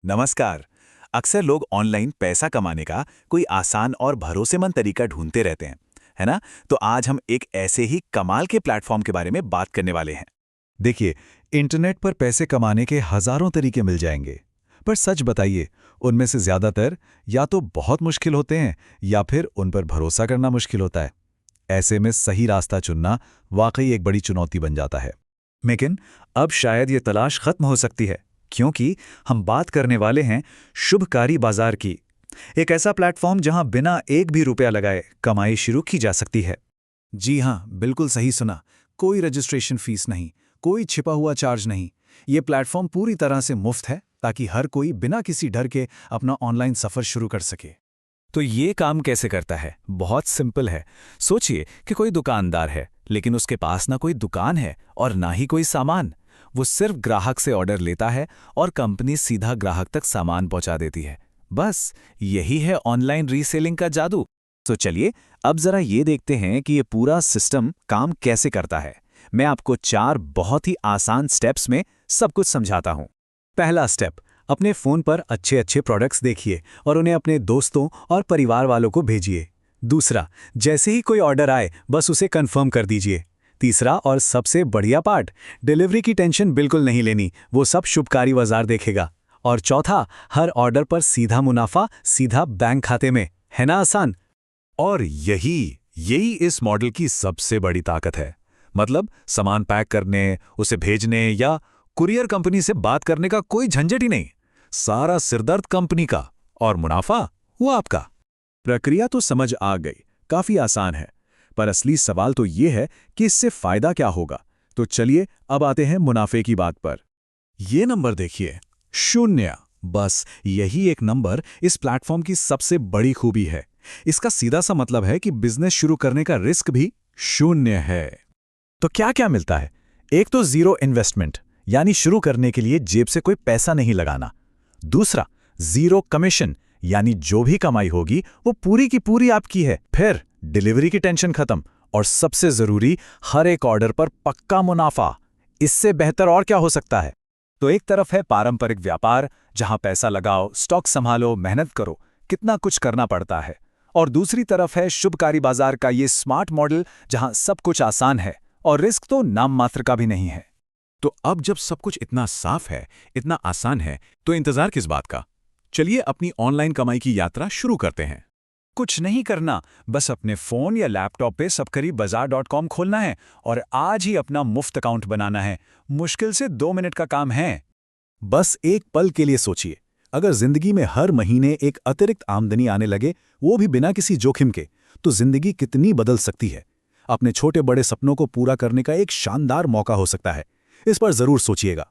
नमस्कार। अक्सर लोग ऑनलाइन पैसा कमाने का कोई आसान और भरोसेमंद तरीका ढूंढते रहते हैं, है ना? तो आज हम एक ऐसे ही कमाल के प्लेटफॉर्म के बारे में बात करने वाले हैं। देखिए, इंटरनेट पर पैसे कमाने के हजारों तरीके मिल जाएंगे। पर सच बताइए, उनमें से ज्यादातर या तो बहुत मुश्किल होते हैं या फिर उन पर भरोसा करना मुश्किल होता है। ऐसे में सही रास्ता चुनना वाकई एक बड़ी चुनौती बन जाता है। लेकिन अब शायद ये तलाश खत्म हो सकती है, क्योंकि हम बात करने वाले हैं शुभकारी बाजार की। एक ऐसा प्लेटफॉर्म जहां बिना एक भी रुपया लगाए कमाई शुरू की जा सकती है। जी हाँ, बिल्कुल सही सुना। कोई रजिस्ट्रेशन फीस नहीं, कोई छिपा हुआ चार्ज नहीं। ये प्लेटफॉर्म पूरी तरह से मुफ्त है ताकि हर कोई बिना किसी डर के अपना ऑनलाइन सफ़र शुरू कर सके। तो ये काम कैसे करता है? बहुत सिंपल है। सोचिए कि कोई दुकानदार है, लेकिन उसके पास ना कोई दुकान है और ना ही कोई सामान। वो सिर्फ ग्राहक से ऑर्डर लेता है और कंपनी सीधा ग्राहक तक सामान पहुंचा देती है। बस यही है ऑनलाइन रीसेलिंग का जादू। तो चलिए अब जरा ये देखते हैं कि ये पूरा सिस्टम काम कैसे करता है। मैं आपको 4 बहुत ही आसान स्टेप्स में सब कुछ समझाता हूं। पहला स्टेप, अपने फोन पर अच्छे अच्छे प्रोडक्ट्स देखिए और उन्हें अपने दोस्तों और परिवार वालों को भेजिए। दूसरा, जैसे ही कोई ऑर्डर आए बस उसे कंफर्म कर दीजिए। तीसरा और सबसे बढ़िया पार्ट, डिलीवरी की टेंशन बिल्कुल नहीं लेनी, वो सब शुभकारी बाजार देखेगा। और चौथा, हर ऑर्डर पर सीधा मुनाफा सीधा बैंक खाते में। है ना आसान? और यही इस मॉडल की सबसे बड़ी ताकत है। मतलब सामान पैक करने, उसे भेजने या कुरियर कंपनी से बात करने का कोई झंझट ही नहीं। सारा सिरदर्द कंपनी का और मुनाफा वो आपका। प्रक्रिया तो समझ आ गई, काफ़ी आसान है। पर असली सवाल तो ये है कि इससे फ़ायदा क्या होगा। तो चलिए अब आते हैं मुनाफे की बात पर। ये नंबर देखिए, 0। बस यही एक नंबर इस प्लेटफॉर्म की सबसे बड़ी खूबी है। इसका सीधा सा मतलब है कि बिजनेस शुरू करने का रिस्क भी 0 है। तो क्या क्या मिलता है? एक तो जीरो इन्वेस्टमेंट, यानी शुरू करने के लिए जेब से कोई पैसा नहीं लगाना। दूसरा, जीरो कमीशन, यानी जो भी कमाई होगी वो पूरी की पूरी आपकी है। फिर डिलीवरी की टेंशन खत्म। और सबसे जरूरी, हर एक ऑर्डर पर पक्का मुनाफा। इससे बेहतर और क्या हो सकता है? तो एक तरफ है पारंपरिक व्यापार, जहां पैसा लगाओ, स्टॉक संभालो, मेहनत करो, कितना कुछ करना पड़ता है। और दूसरी तरफ है शुभकारी बाजार का ये स्मार्ट मॉडल, जहां सब कुछ आसान है और रिस्क तो नाम मात्र का भी नहीं है। तो अब जब सब कुछ इतना साफ है, इतना आसान है, तो इंतजार किस बात का? चलिए अपनी ऑनलाइन कमाई की यात्रा शुरू करते हैं। कुछ नहीं करना, बस अपने फोन या लैपटॉप पे subkaribazaar.com खोलना है और आज ही अपना मुफ्त अकाउंट बनाना है। मुश्किल से 2 मिनट का काम है। बस एक पल के लिए सोचिए, अगर जिंदगी में हर महीने एक अतिरिक्त आमदनी आने लगे, वो भी बिना किसी जोखिम के, तो जिंदगी कितनी बदल सकती है। अपने छोटे बड़े सपनों को पूरा करने का एक शानदार मौका हो सकता है। इस पर जरूर सोचिएगा।